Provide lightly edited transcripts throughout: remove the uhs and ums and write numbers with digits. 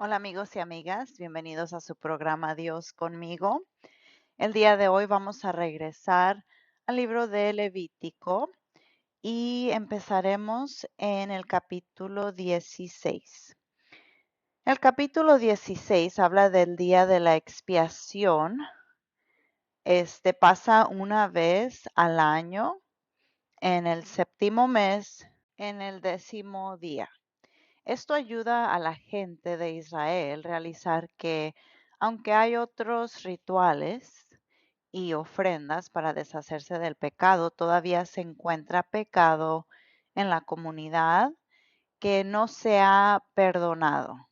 Hola amigos y amigas, bienvenidos a su programa Dios conmigo. El día de hoy vamos a regresar al libro de Levítico y empezaremos en el capítulo 16. El capítulo 16 habla del día de la expiación. Este pasa una vez al año en el séptimo mes, en el 10º día. Esto ayuda a la gente de Israel a realizar que, aunque hay otros rituales y ofrendas para deshacerse del pecado, todavía se encuentra pecado en la comunidad que no se ha perdonado.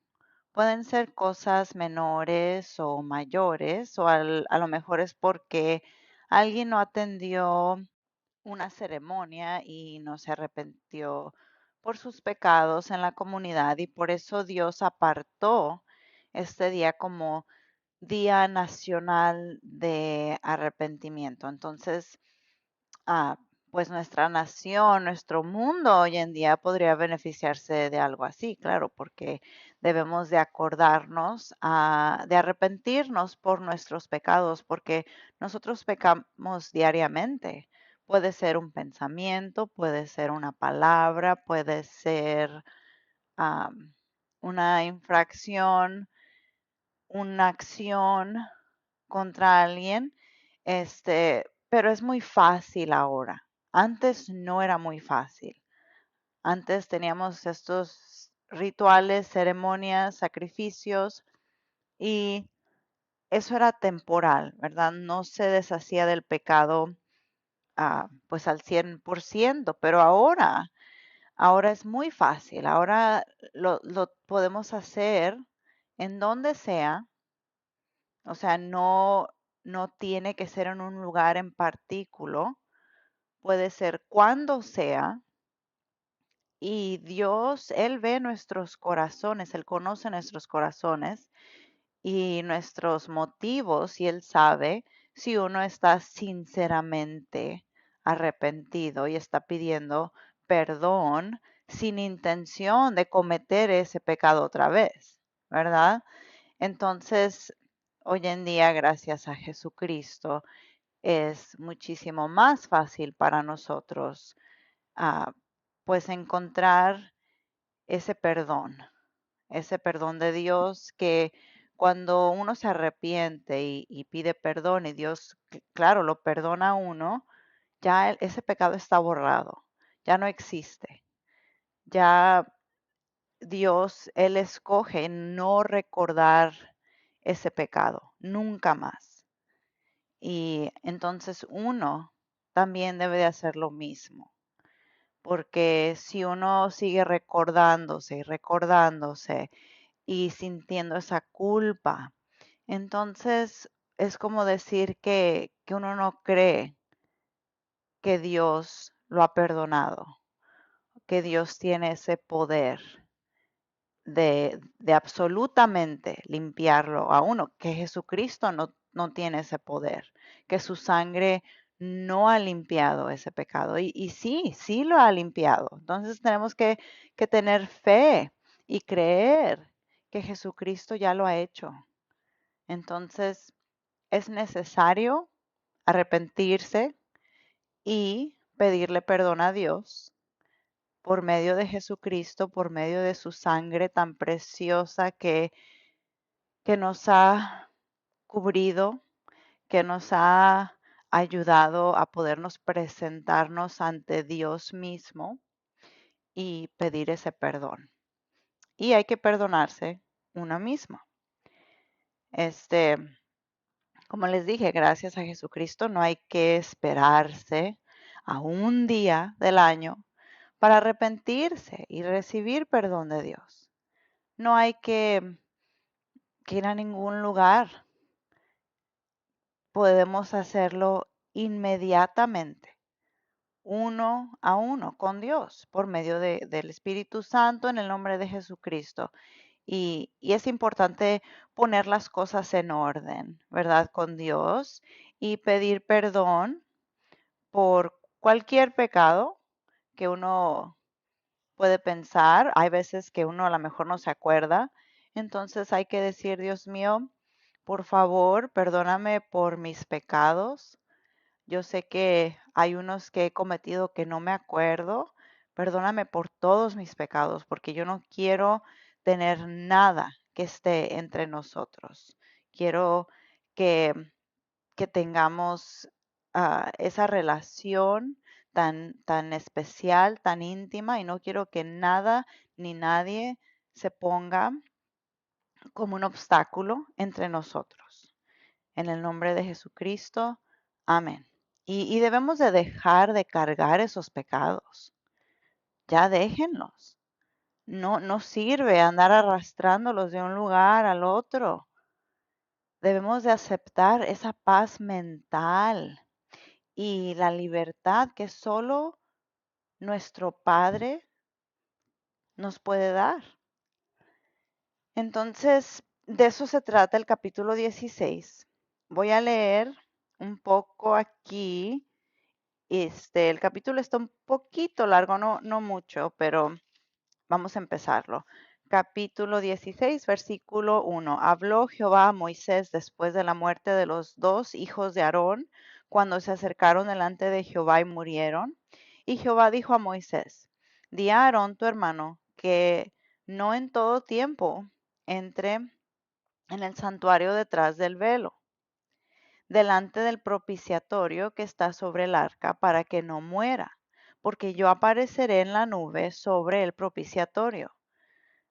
Pueden ser cosas menores o mayores, o a lo mejor es porque alguien no atendió una ceremonia y no se arrepintió por sus pecados en la comunidad y por eso Dios apartó este día como Día Nacional de Arrepentimiento. Entonces, ah, pues nuestra nación, nuestro mundo hoy en día podría beneficiarse de algo así, claro, porque debemos de acordarnos de arrepentirnos por nuestros pecados, porque nosotros pecamos diariamente. Puede ser un pensamiento, puede ser una palabra, puede ser una infracción, una acción contra alguien, pero es muy fácil ahora. Antes no era muy fácil. Antes teníamos estos rituales, ceremonias, sacrificios y eso era temporal, ¿verdad? No se deshacía del pecado pues al 100%, pero ahora es muy fácil. Ahora lo podemos hacer en donde sea. O sea, no tiene que ser en un lugar en particular, puede ser cuando sea. Y Dios, Él ve nuestros corazones, Él conoce nuestros corazones y nuestros motivos y Él sabe si uno está sinceramente arrepentido y está pidiendo perdón sin intención de cometer ese pecado otra vez, ¿verdad? Entonces, hoy en día, gracias a Jesucristo, es muchísimo más fácil para nosotros, ah, pues encontrar ese perdón de Dios que cuando uno se arrepiente y pide perdón y Dios, claro, lo perdona a uno, ya ese pecado está borrado, ya no existe. Ya Dios, Él escoge no recordar ese pecado, nunca más. Y entonces uno también debe de hacer lo mismo, porque si uno sigue recordándose y recordándose y sintiendo esa culpa, entonces es como decir que uno no cree que Dios lo ha perdonado, que Dios tiene ese poder de absolutamente limpiarlo a uno, que Jesucristo no tiene ese poder, que su sangre no ha limpiado ese pecado. Y sí, sí lo ha limpiado. Entonces tenemos que tener fe y creer que Jesucristo ya lo ha hecho. Entonces es necesario arrepentirse y pedirle perdón a Dios por medio de Jesucristo, por medio de su sangre tan preciosa que nos ha cubrido, que nos ha ayudado a podernos presentarnos ante Dios mismo y pedir ese perdón. Y hay que perdonarse uno mismo. Este, como les dije, gracias a Jesucristo no hay que esperarse a un día del año para arrepentirse y recibir perdón de Dios. No hay que ir a ningún lugar. Podemos hacerlo inmediatamente, uno a uno, con Dios, por medio del Espíritu Santo, en el nombre de Jesucristo. Y es importante poner las cosas en orden, ¿verdad? Con Dios y pedir perdón por cualquier pecado que uno puede pensar. Hay veces que uno a lo mejor no se acuerda. Entonces hay que decir, Dios mío, por favor, perdóname por mis pecados. Yo sé que hay unos que he cometido que no me acuerdo. Perdóname por todos mis pecados, porque yo no quiero tener nada que esté entre nosotros. Quiero que, que tengamos esa relación tan especial, tan íntima, y no quiero que nada ni nadie se ponga como un obstáculo entre nosotros. En el nombre de Jesucristo, amén. Y debemos de dejar de cargar esos pecados. Ya déjenlos. No sirve andar arrastrándolos de un lugar al otro. Debemos de aceptar esa paz mental y la libertad que solo nuestro Padre nos puede dar. Entonces, de eso se trata el capítulo 16. Voy a leer un poco aquí. El capítulo está un poquito largo, no mucho, pero vamos a empezarlo. Capítulo 16, versículo 1. Habló Jehová a Moisés después de la muerte de los dos hijos de Aarón, cuando se acercaron delante de Jehová y murieron. Y Jehová dijo a Moisés, di a Aarón tu hermano que no en todo tiempo entre en el santuario detrás del velo, delante del propiciatorio que está sobre el arca, para que no muera, porque yo apareceré en la nube sobre el propiciatorio.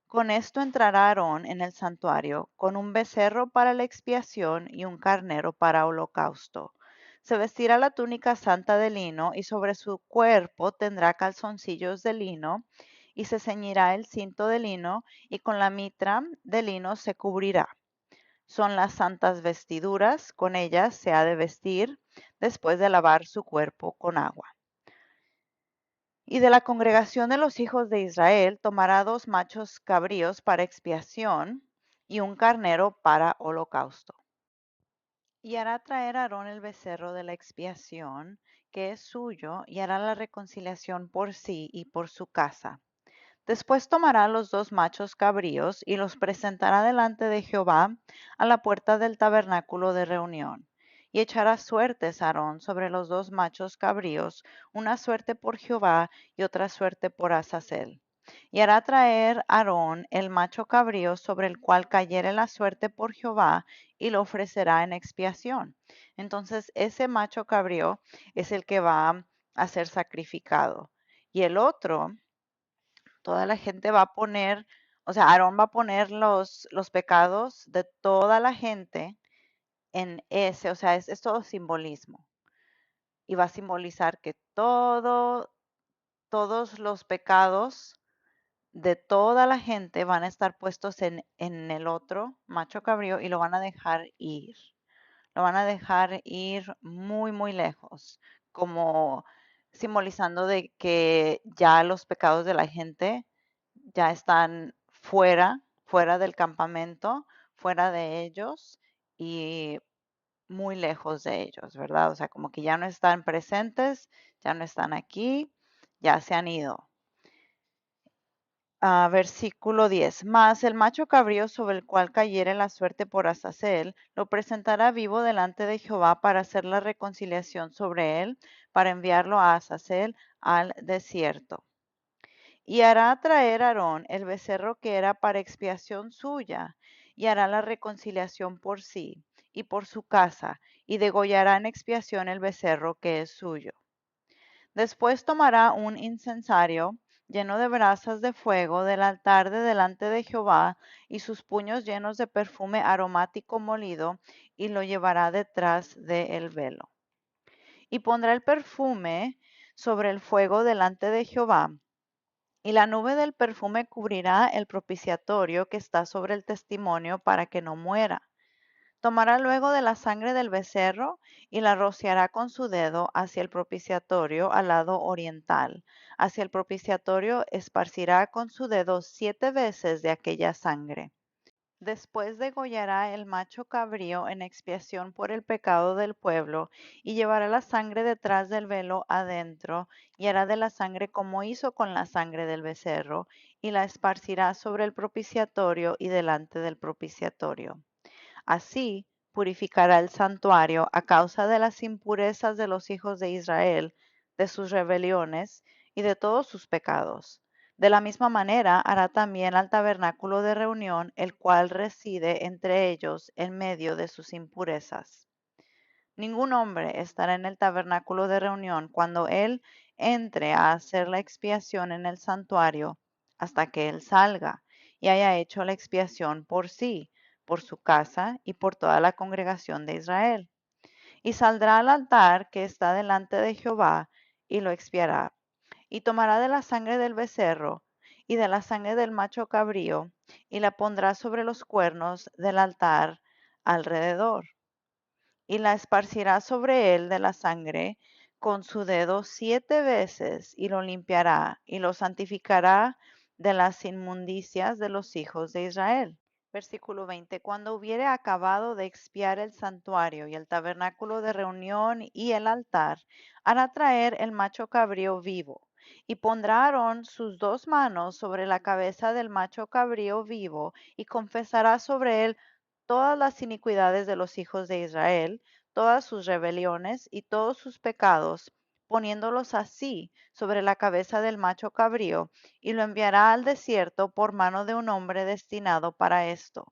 Con esto entrará Aarón en el santuario, con un becerro para la expiación y un carnero para holocausto. Se vestirá la túnica santa de lino, y sobre su cuerpo tendrá calzoncillos de lino, y se ceñirá el cinto de lino, y con la mitra de lino se cubrirá. Son las santas vestiduras, con ellas se ha de vestir después de lavar su cuerpo con agua. Y de la congregación de los hijos de Israel tomará 2 machos cabríos para expiación y un carnero para holocausto. Y hará traer a Aarón el becerro de la expiación, que es suyo, y hará la reconciliación por sí y por su casa. Después tomará los 2 machos cabríos y los presentará delante de Jehová a la puerta del tabernáculo de reunión. Y echará suertes Aarón sobre los 2 machos cabríos, una suerte por Jehová y otra suerte por Azazel. Y hará traer Aarón el macho cabrío sobre el cual cayere la suerte por Jehová, y lo ofrecerá en expiación. Entonces ese macho cabrío es el que va a ser sacrificado. Y el otro, toda la gente va a poner, o sea, Aarón va a poner los pecados de toda la gente en ese, o sea, es todo simbolismo. Y va a simbolizar que todos los pecados de toda la gente van a estar puestos en el otro macho cabrío y lo van a dejar ir. Lo van a dejar ir muy, muy lejos, como simbolizando de que ya los pecados de la gente ya están fuera del campamento, fuera de ellos y muy lejos de ellos, ¿verdad? O sea, como que ya no están presentes, ya no están aquí, ya se han ido. Versículo 10. Mas el macho cabrío sobre el cual cayere la suerte por Azazel, lo presentará vivo delante de Jehová para hacer la reconciliación sobre él, para enviarlo a Azazel al desierto. Y hará traer Aarón el becerro que era para expiación suya, y hará la reconciliación por sí y por su casa, y degollará en expiación el becerro que es suyo. Después tomará un incensario lleno de brasas de fuego del altar de delante de Jehová, y sus puños llenos de perfume aromático molido, y lo llevará detrás del velo. Y pondrá el perfume sobre el fuego delante de Jehová, y la nube del perfume cubrirá el propiciatorio que está sobre el testimonio, para que no muera. Tomará luego de la sangre del becerro y la rociará con su dedo hacia el propiciatorio al lado oriental. Hacia el propiciatorio esparcirá con su dedo 7 veces de aquella sangre. Después degollará el macho cabrío en expiación por el pecado del pueblo, y llevará la sangre detrás del velo adentro, y hará de la sangre como hizo con la sangre del becerro, y la esparcirá sobre el propiciatorio y delante del propiciatorio. Así purificará el santuario a causa de las impurezas de los hijos de Israel, de sus rebeliones y de todos sus pecados. De la misma manera hará también al tabernáculo de reunión, el cual reside entre ellos en medio de sus impurezas. Ningún hombre estará en el tabernáculo de reunión cuando él entre a hacer la expiación en el santuario, hasta que él salga y haya hecho la expiación por sí, por su casa y por toda la congregación de Israel. Y saldrá al altar que está delante de Jehová y lo expiará. Y tomará de la sangre del becerro y de la sangre del macho cabrío y la pondrá sobre los cuernos del altar alrededor y la esparcirá sobre él de la sangre con su dedo 7 veces y lo limpiará y lo santificará de las inmundicias de los hijos de Israel. Versículo 20. Cuando hubiere acabado de expiar el santuario y el tabernáculo de reunión y el altar, hará traer el macho cabrío vivo. Y pondrá Aarón sus 2 manos sobre la cabeza del macho cabrío vivo y confesará sobre él todas las iniquidades de los hijos de Israel, todas sus rebeliones y todos sus pecados, poniéndolos así sobre la cabeza del macho cabrío, y lo enviará al desierto por mano de un hombre destinado para esto.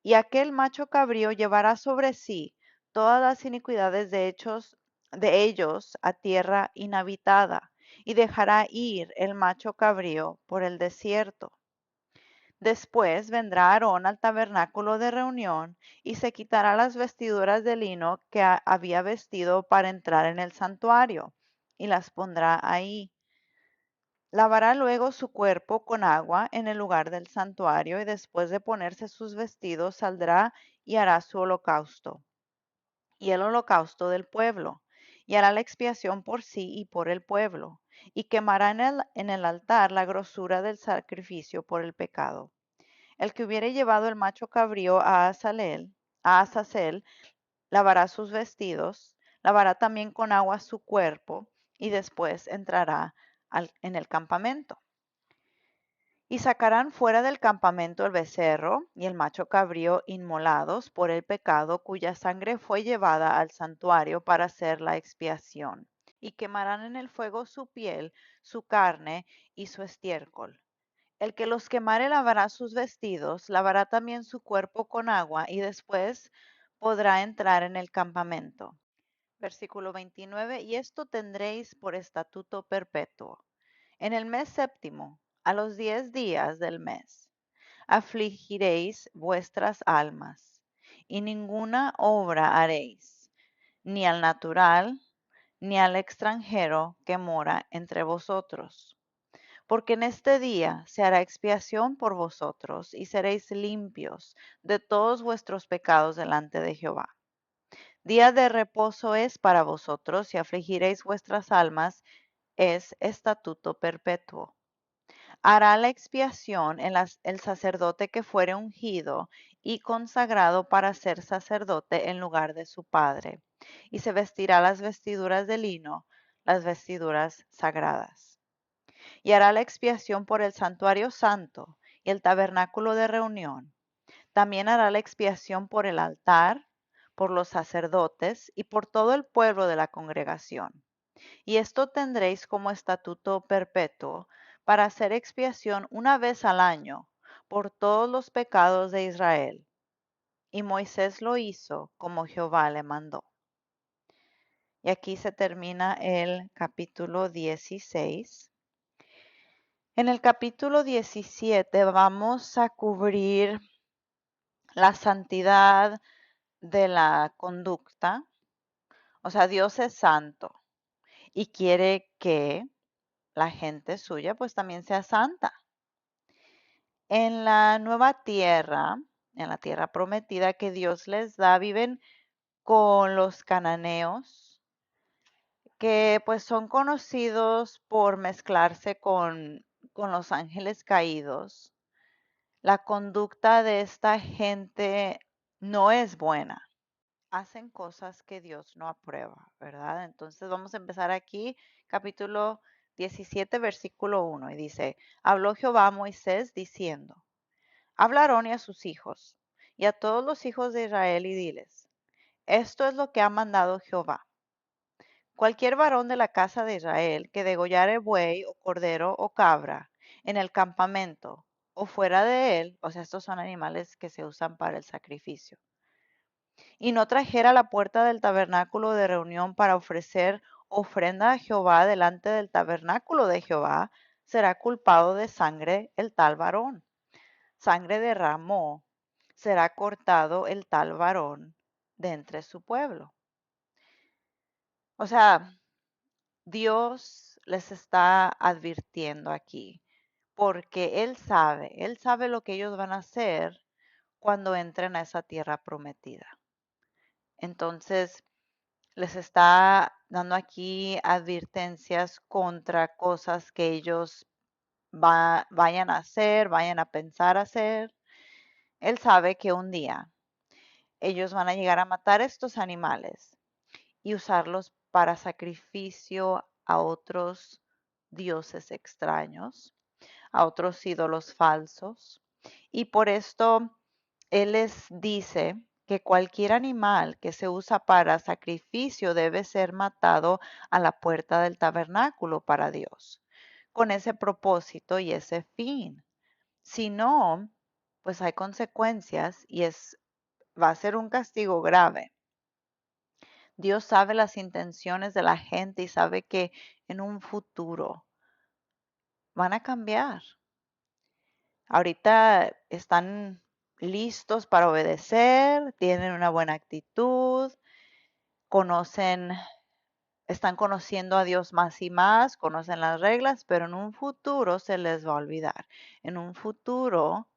Y aquel macho cabrío llevará sobre sí todas las iniquidades de ellos a tierra inhabitada, y dejará ir el macho cabrío por el desierto. Después vendrá Aarón al tabernáculo de reunión y se quitará las vestiduras de lino que había vestido para entrar en el santuario, y las pondrá ahí. Lavará luego su cuerpo con agua en el lugar del santuario, y después de ponerse sus vestidos saldrá y hará su holocausto, y el holocausto del pueblo, y hará la expiación por sí y por el pueblo, y quemará en el altar la grosura del sacrificio por el pecado. El que hubiere llevado el macho cabrío a Azazel, lavará sus vestidos, lavará también con agua su cuerpo, y después entrará en el campamento. Y sacarán fuera del campamento el becerro y el macho cabrío inmolados por el pecado, cuya sangre fue llevada al santuario para hacer la expiación. Y quemarán en el fuego su piel, su carne y su estiércol. El que los quemare lavará sus vestidos, lavará también su cuerpo con agua, y después podrá entrar en el campamento. Versículo 29. Y esto tendréis por estatuto perpetuo. En el mes séptimo, a los 10 días del mes, afligiréis vuestras almas, y ninguna obra haréis, ni al natural, ni al extranjero que mora entre vosotros, porque en este día se hará expiación por vosotros y seréis limpios de todos vuestros pecados delante de Jehová. Día de reposo es para vosotros y afligiréis vuestras almas, es estatuto perpetuo. Hará la expiación el sacerdote que fuere ungido y consagrado para ser sacerdote en lugar de su padre, y se vestirá las vestiduras de lino, las vestiduras sagradas. Y hará la expiación por el santuario santo y el tabernáculo de reunión. También hará la expiación por el altar, por los sacerdotes y por todo el pueblo de la congregación. Y esto tendréis como estatuto perpetuo para hacer expiación una vez al año por todos los pecados de Israel. Y Moisés lo hizo como Jehová le mandó. Y aquí se termina el capítulo 16. En el capítulo 17 vamos a cubrir la santidad de la conducta. O sea, Dios es santo y quiere que la gente suya pues también sea santa. En la nueva tierra, en la tierra prometida que Dios les da, viven con los cananeos, que pues son conocidos por mezclarse con los ángeles caídos. La conducta de esta gente no es buena. Hacen cosas que Dios no aprueba, ¿verdad? Entonces vamos a empezar aquí, capítulo 17, versículo 1, y dice, habló Jehová a Moisés diciendo, habla a Aarón y a sus hijos, y a todos los hijos de Israel, y diles, esto es lo que ha mandado Jehová. Cualquier varón de la casa de Israel que degollare buey o cordero o cabra en el campamento o fuera de él, o sea, estos son animales que se usan para el sacrificio, y no trajera a la puerta del tabernáculo de reunión para ofrecer ofrenda a Jehová delante del tabernáculo de Jehová, será culpado de sangre el tal varón. Sangre derramó, será cortado el tal varón de entre su pueblo. O sea, Dios les está advirtiendo aquí, porque Él sabe lo que ellos van a hacer cuando entren a esa tierra prometida. Entonces, les está dando aquí advertencias contra cosas que ellos vayan a hacer, vayan a pensar hacer. Él sabe que un día ellos van a llegar a matar estos animales y usarlos para sacrificio a otros dioses extraños, a otros ídolos falsos. Y por esto Él les dice que cualquier animal que se usa para sacrificio debe ser matado a la puerta del tabernáculo para Dios, con ese propósito y ese fin. Si no, pues hay consecuencias y va a ser un castigo grave. Dios sabe las intenciones de la gente y sabe que en un futuro van a cambiar. Ahorita están listos para obedecer, tienen una buena actitud, conocen, están conociendo a Dios más y más, conocen las reglas, pero en un futuro se les va a olvidar. En un futuro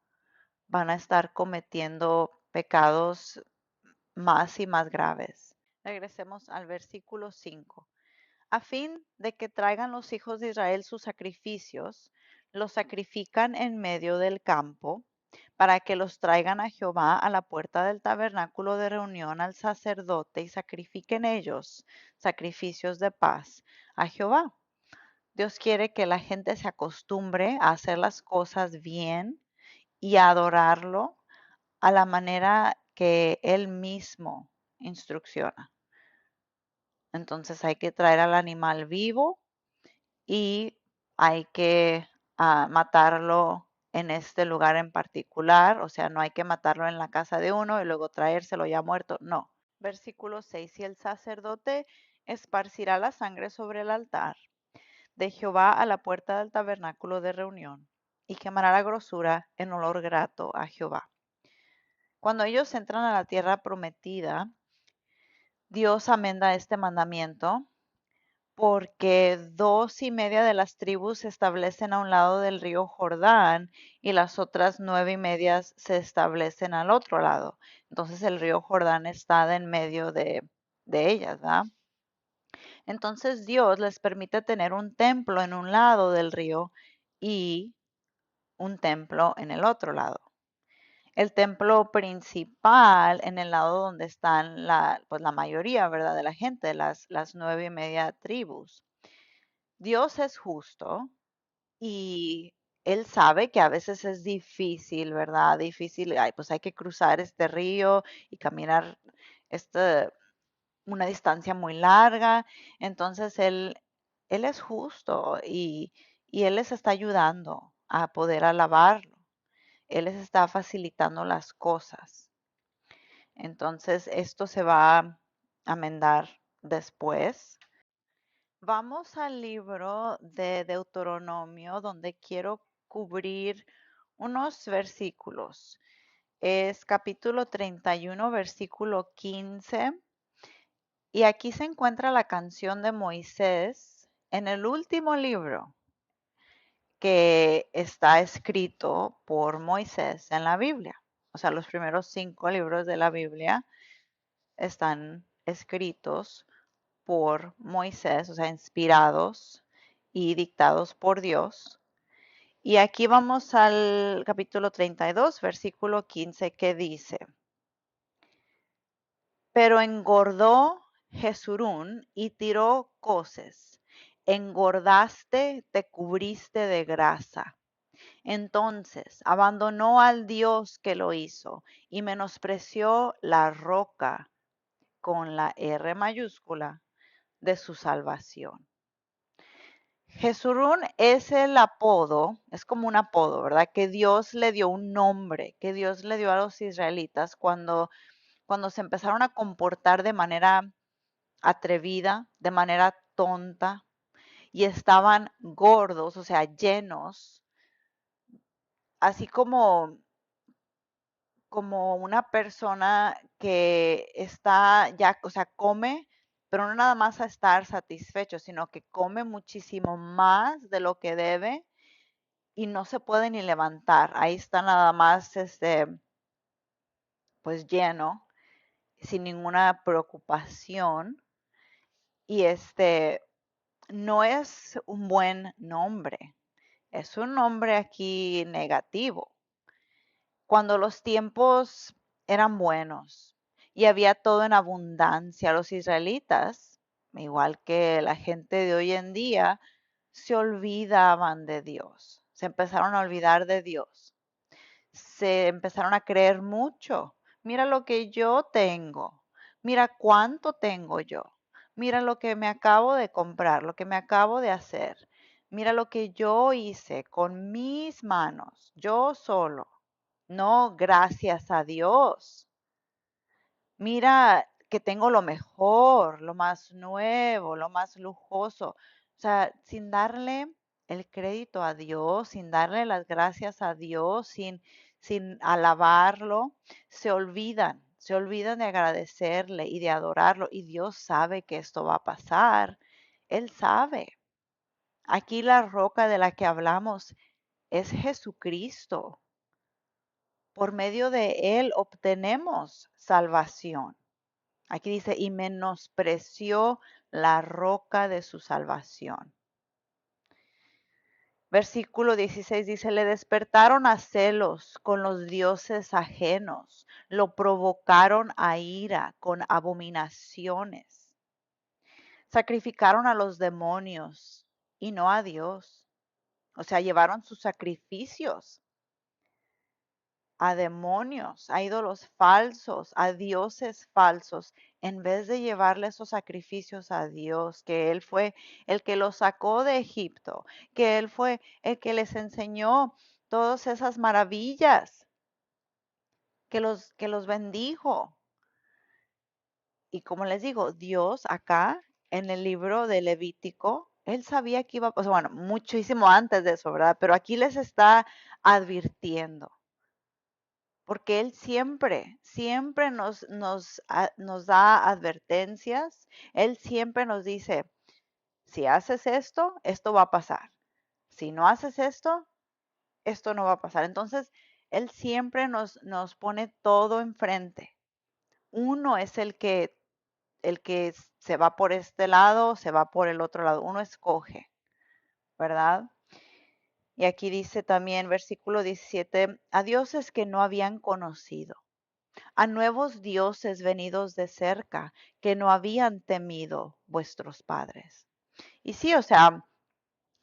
van a estar cometiendo pecados más y más graves. Regresemos al versículo 5. A fin de que traigan los hijos de Israel sus sacrificios, los sacrifican en medio del campo, para que los traigan a Jehová a la puerta del tabernáculo de reunión al sacerdote y sacrifiquen ellos sacrificios de paz a Jehová. Dios quiere que la gente se acostumbre a hacer las cosas bien y a adorarlo a la manera que Él mismo instrucciona. Entonces hay que traer al animal vivo y hay que matarlo en este lugar en particular, o sea, no hay que matarlo en la casa de uno y luego traérselo ya muerto, no. Versículo 6, y el sacerdote esparcirá la sangre sobre el altar de Jehová a la puerta del tabernáculo de reunión y quemará la grosura en olor grato a Jehová. Cuando ellos entran a la tierra prometida, Dios amenda este mandamiento porque 2:30 de las tribus se establecen a un lado del río Jordán y las otras 9:30 se establecen al otro lado. Entonces el río Jordán está en medio de ellas, ¿verdad? Entonces Dios les permite tener un templo en un lado del río y un templo en el otro lado. El templo principal en el lado donde están pues la mayoría, ¿verdad? De la gente, las 9:30 tribus. Dios es justo y Él sabe que a veces es difícil, ¿verdad? Difícil, ay, pues hay que cruzar este río y caminar este, una distancia muy larga. Entonces Él es justo y Él les está ayudando a poder alabarlo. Él les está facilitando las cosas. Entonces esto se va a amendar después. Vamos al libro de Deuteronomio, donde quiero cubrir unos versículos. Es capítulo 31, versículo 15. Y aquí se encuentra la canción de Moisés en el último libro que está escrito por Moisés en la Biblia. O sea, los primeros 5 libros de la Biblia están escritos por Moisés, o sea, inspirados y dictados por Dios. Y aquí vamos al capítulo 32, versículo 15, que dice, pero engordó Jesurún y tiró coces engordaste, te cubriste de grasa. Entonces abandonó al Dios que lo hizo y menospreció la roca con la R mayúscula de su salvación. Jeshurun es el apodo, es como un apodo, ¿verdad? Que Dios le dio un nombre, que Dios le dio a los israelitas cuando se empezaron a comportar de manera atrevida, de manera tonta, y estaban gordos, o sea, llenos, así como una persona que está ya, o sea, come, pero no nada más a estar satisfecho, sino que come muchísimo más de lo que debe y no se puede ni levantar. Ahí está nada más, pues lleno, sin ninguna preocupación. Y no es un buen nombre, es un nombre aquí negativo. Cuando los tiempos eran buenos y había todo en abundancia, los israelitas, igual que la gente de hoy en día, se olvidaban de Dios, se empezaron a olvidar de Dios, se empezaron a creer mucho. Mira lo que yo tengo, mira cuánto tengo yo, mira lo que me acabo de comprar, lo que me acabo de hacer, mira lo que yo hice con mis manos, yo solo. No, gracias a Dios. Mira que tengo lo mejor, lo más nuevo, lo más lujoso. O sea, sin darle el crédito a Dios, sin darle las gracias a Dios, sin alabarlo, se olvidan de agradecerle y de adorarlo. Y Dios sabe que esto va a pasar. Él sabe. Aquí la roca de la que hablamos es Jesucristo. Por medio de él obtenemos salvación. Aquí dice, y menospreció la roca de su salvación. Versículo 16 dice, le despertaron a celos con los dioses ajenos, lo provocaron a ira con abominaciones. Sacrificaron a los demonios y no a Dios. O sea, llevaron sus sacrificios a demonios, a ídolos falsos, a dioses falsos, en vez de llevarle esos sacrificios a Dios, que Él fue el que los sacó de Egipto, que Él fue el que les enseñó todas esas maravillas, que los bendijo. Y como les digo, Dios acá en el libro de Levítico, Él sabía que iba, o sea, bueno, muchísimo antes de eso, ¿verdad? Pero aquí les está advirtiendo porque Él siempre nos da advertencias. Él siempre nos dice, si haces esto, esto va a pasar. Si no haces esto no va a pasar. Entonces, Él siempre nos pone todo enfrente. Uno es el que se va por este lado, se va por el otro lado. Uno escoge, ¿verdad? Y aquí dice también, versículo 17, a dioses que no habían conocido, a nuevos dioses venidos de cerca que no habían temido vuestros padres. Y sí, o sea,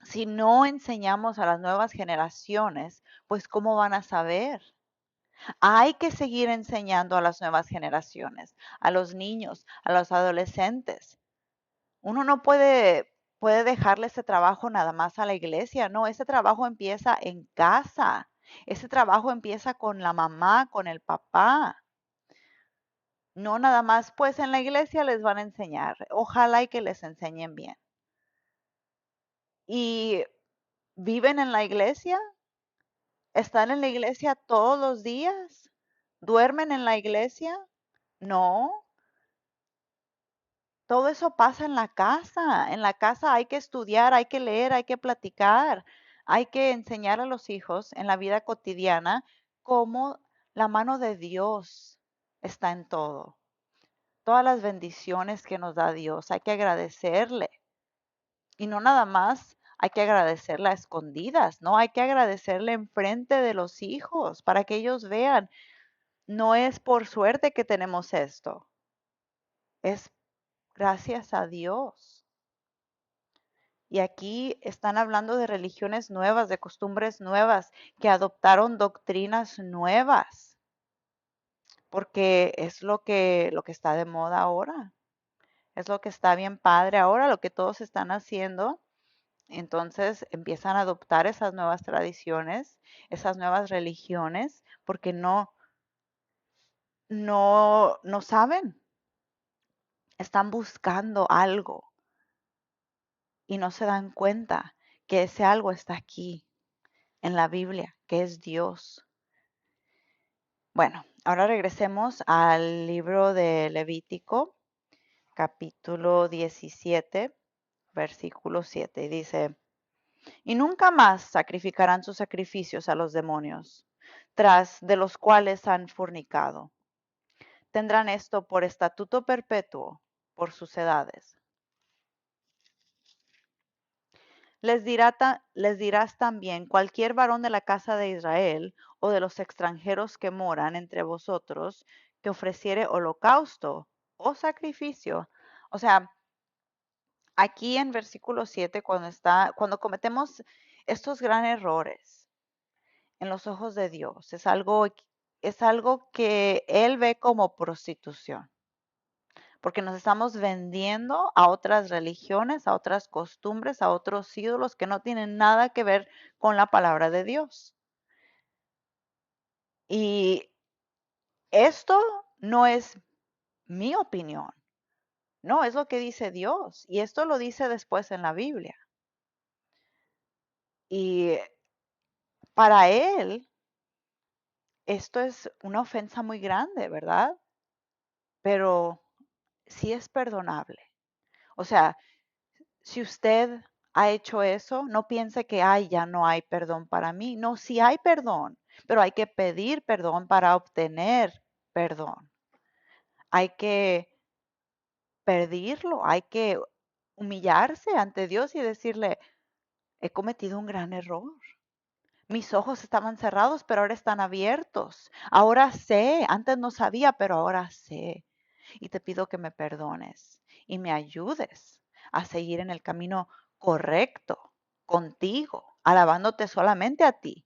si no enseñamos a las nuevas generaciones, pues ¿cómo van a saber? Hay que seguir enseñando a las nuevas generaciones, a los niños, a los adolescentes. Uno no puede dejarle ese trabajo nada más a la iglesia, no, ese trabajo empieza en casa. Ese trabajo empieza con la mamá, con el papá. No nada más, pues en la iglesia les van a enseñar. Ojalá y que les enseñen bien. ¿Y viven en la iglesia? ¿Están en la iglesia todos los días? ¿Duermen en la iglesia? No. Todo eso pasa en la casa. En la casa hay que estudiar, hay que leer, hay que platicar. Hay que enseñar a los hijos en la vida cotidiana cómo la mano de Dios está en todo. Todas las bendiciones que nos da Dios, hay que agradecerle. Y no nada más hay que agradecerle a escondidas, no, hay que agradecerle enfrente de los hijos para que ellos vean. No es por suerte que tenemos esto, es gracias a Dios. Y aquí están hablando de religiones nuevas, de costumbres nuevas, que adoptaron doctrinas nuevas, porque es lo que está de moda ahora, es lo que está bien padre ahora, lo que todos están haciendo. Entonces empiezan a adoptar esas nuevas tradiciones, esas nuevas religiones, porque no saben, están buscando algo y no se dan cuenta que ese algo está aquí en la Biblia, que es Dios. Bueno, ahora regresemos al libro de Levítico, capítulo 17, versículo 7. Y dice, y nunca más sacrificarán sus sacrificios a los demonios, tras de los cuales han fornicado. Tendrán esto por estatuto perpetuo por sus edades. Les dirás también cualquier varón de la casa de Israel o de los extranjeros que moran entre vosotros que ofreciere holocausto o sacrificio. O sea, aquí en versículo 7, cuando cometemos estos grandes errores en los ojos de Dios, es algo que Él ve como prostitución, porque nos estamos vendiendo a otras religiones, a otras costumbres, a otros ídolos que no tienen nada que ver con la palabra de Dios. Y esto no es mi opinión, no, es lo que dice Dios. Y esto lo dice después en la Biblia. Y para Él, esto es una ofensa muy grande, ¿verdad? Pero sí es perdonable. O sea, si usted ha hecho eso, no piense que, ay, ya no hay perdón para mí. No, sí hay perdón, pero hay que pedir perdón para obtener perdón. Hay que pedirlo, hay que humillarse ante Dios y decirle, he cometido un gran error. Mis ojos estaban cerrados, pero ahora están abiertos. Ahora sé, antes no sabía, pero ahora sé. Y te pido que me perdones y me ayudes a seguir en el camino correcto contigo, alabándote solamente a ti,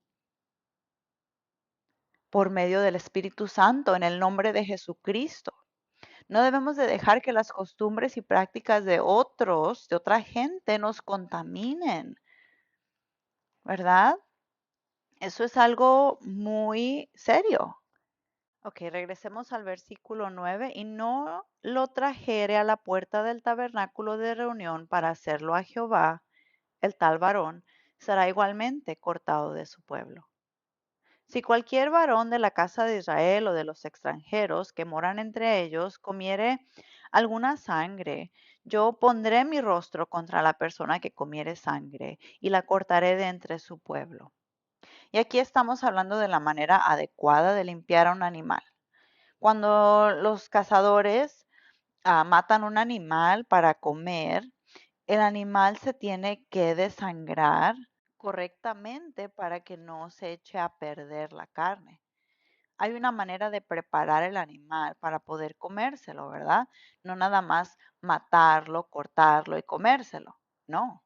por medio del Espíritu Santo, en el nombre de Jesucristo. No debemos de dejar que las costumbres y prácticas de otros, de otra gente, nos contaminen, ¿verdad? Eso es algo muy serio. Ok, regresemos al versículo 9. Y no lo trajere a la puerta del tabernáculo de reunión para hacerlo a Jehová, el tal varón, será igualmente cortado de su pueblo. Si cualquier varón de la casa de Israel o de los extranjeros que moran entre ellos comiere alguna sangre, yo pondré mi rostro contra la persona que comiere sangre y la cortaré de entre su pueblo. Y aquí estamos hablando de la manera adecuada de limpiar a un animal. Cuando los cazadores matan un animal para comer, el animal se tiene que desangrar correctamente para que no se eche a perder la carne. Hay una manera de preparar el animal para poder comérselo, ¿verdad? No nada más matarlo, cortarlo y comérselo. No,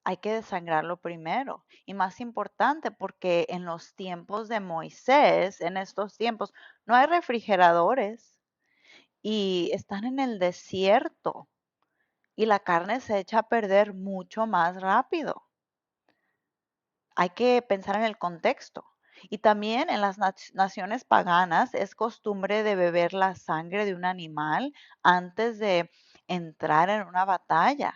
hay que desangrarlo primero. Y más importante, porque en los tiempos de Moisés, en estos tiempos, no hay refrigeradores y están en el desierto y la carne se echa a perder mucho más rápido. Hay que pensar en el contexto. Y también en las naciones paganas es costumbre de beber la sangre de un animal antes de entrar en una batalla.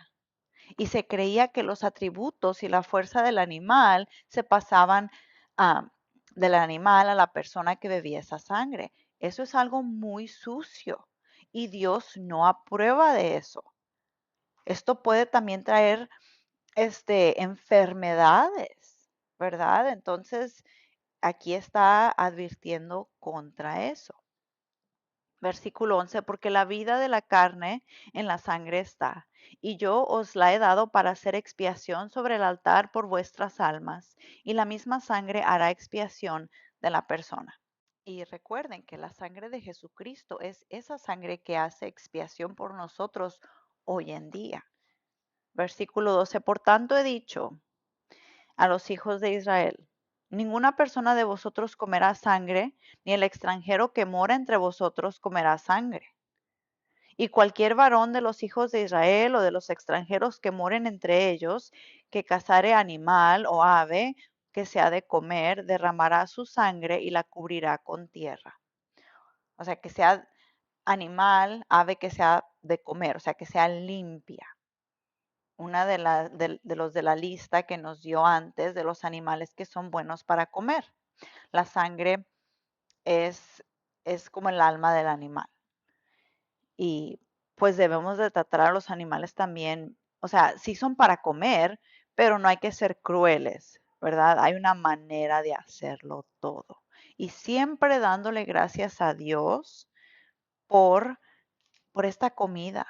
Y se creía que los atributos y la fuerza del animal se pasaban del animal a la persona que bebía esa sangre. Eso es algo muy sucio y Dios no aprueba de eso. Esto puede también traer enfermedades, ¿verdad? Entonces, aquí está advirtiendo contra eso. Versículo 11, porque la vida de la carne en la sangre está, y yo os la he dado para hacer expiación sobre el altar por vuestras almas, y la misma sangre hará expiación de la persona. Y recuerden que la sangre de Jesucristo es esa sangre que hace expiación por nosotros hoy en día, Versículo 12. Por tanto he dicho a los hijos de Israel, ninguna persona de vosotros comerá sangre, ni el extranjero que mora entre vosotros comerá sangre. Y cualquier varón de los hijos de Israel o de los extranjeros que moren entre ellos, que cazare animal o ave que se ha de comer, derramará su sangre y la cubrirá con tierra. O sea, que sea animal, ave que sea de comer, o sea, que sea limpia. Una de los de la lista que nos dio antes de los animales que son buenos para comer. La sangre es, es como el alma del animal. Y pues debemos de tratar a los animales también, o sea, sí son para comer, pero no hay que ser crueles, ¿verdad? Hay una manera de hacerlo todo. Y siempre dándole gracias a Dios por, por esta comida,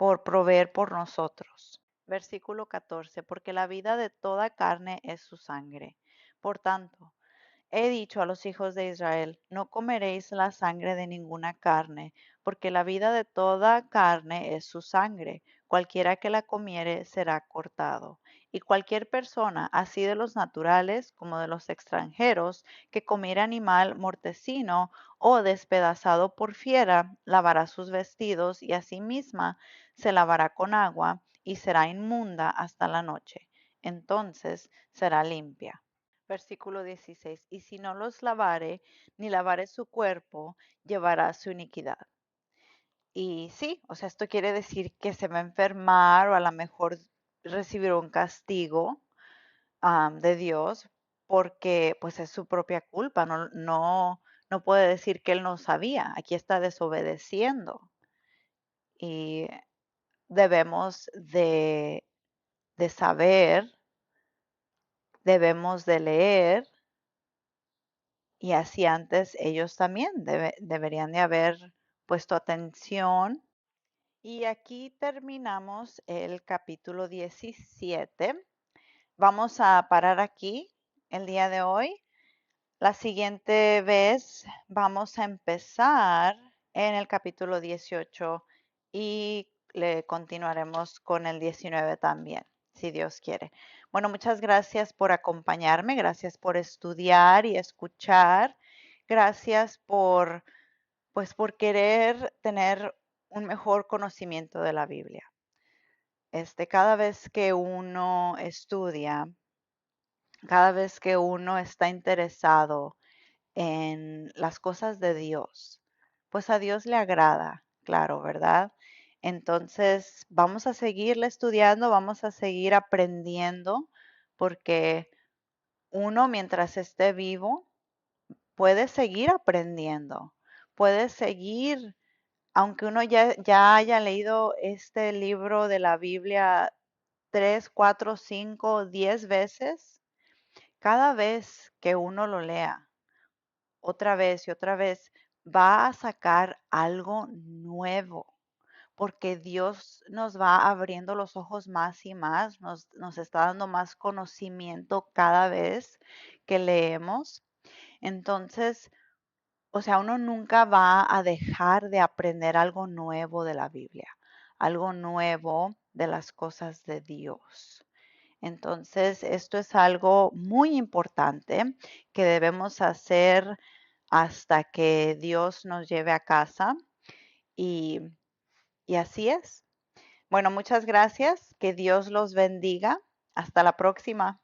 por proveer por nosotros. Versículo 14, porque la vida de toda carne es su sangre. Por tanto, he dicho a los hijos de Israel, no comeréis la sangre de ninguna carne, porque la vida de toda carne es su sangre. Cualquiera que la comiere será cortado. Y cualquier persona, así de los naturales como de los extranjeros, que comiere animal mortecino o despedazado por fiera, lavará sus vestidos y asimismo se lavará con agua y será inmunda hasta la noche. Entonces será limpia. Versículo 16. Y si no los lavare, ni lavare su cuerpo, llevará su iniquidad. Y sí, o sea, esto quiere decir que se va a enfermar o a lo mejor recibir un castigo de Dios porque pues es su propia culpa. No puede decir que él no sabía. Aquí está desobedeciendo. Y debemos de saber, debemos de leer. Y así antes ellos también deberían de haber puesto atención. Y aquí terminamos el capítulo 17. Vamos a parar aquí el día de hoy. La siguiente vez vamos a empezar en el capítulo 18 y le continuaremos con el 19 también, si Dios quiere. Bueno, muchas gracias por acompañarme, gracias por estudiar y escuchar, gracias pues, por querer tener un mejor conocimiento de la Biblia. Cada vez que uno estudia, cada vez que uno está interesado en las cosas de Dios, pues a Dios le agrada, claro, ¿verdad? Entonces, vamos a seguirle estudiando, vamos a seguir aprendiendo, porque uno mientras esté vivo puede seguir aprendiendo, puede seguir, aunque uno ya haya leído este libro de la Biblia 3, 4, 5, 10 veces, cada vez que uno lo lea, otra vez y otra vez, va a sacar algo nuevo, porque Dios nos va abriendo los ojos más y más, nos está dando más conocimiento cada vez que leemos. Entonces, o sea, uno nunca va a dejar de aprender algo nuevo de la Biblia, algo nuevo de las cosas de Dios. Entonces, esto es algo muy importante que debemos hacer hasta que Dios nos lleve a casa y, y así es. Bueno, muchas gracias. Que Dios los bendiga. Hasta la próxima.